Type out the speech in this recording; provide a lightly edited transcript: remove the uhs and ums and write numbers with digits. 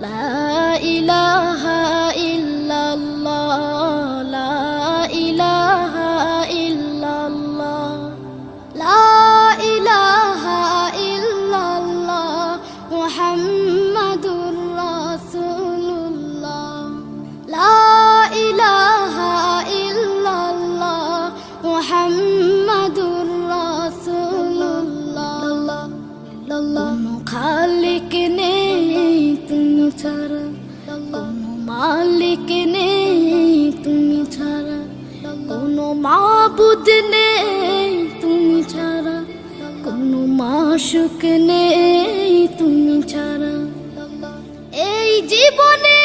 লা ইলাহা ইল্লাল্লাহ, লা ইলাহা ইল্লাল্লাহ, লা ইলাহা ইল্লাল্লাহ মুহাম্মাদুর রাসূলুল্লাহ, লা ইলাহা ইল্লাল্লাহ মুহাম্মাদুর রাসূলুল্লাহ। কোনো খালিক নেই তুমি ছাড়া, কোনো মালিক নেই তুমি ছাড়া, কোনো মাবুদ নেই তুমি ছাড়া, কোনো মাশুক নেই তুমি ছাড়া। এই জীবনে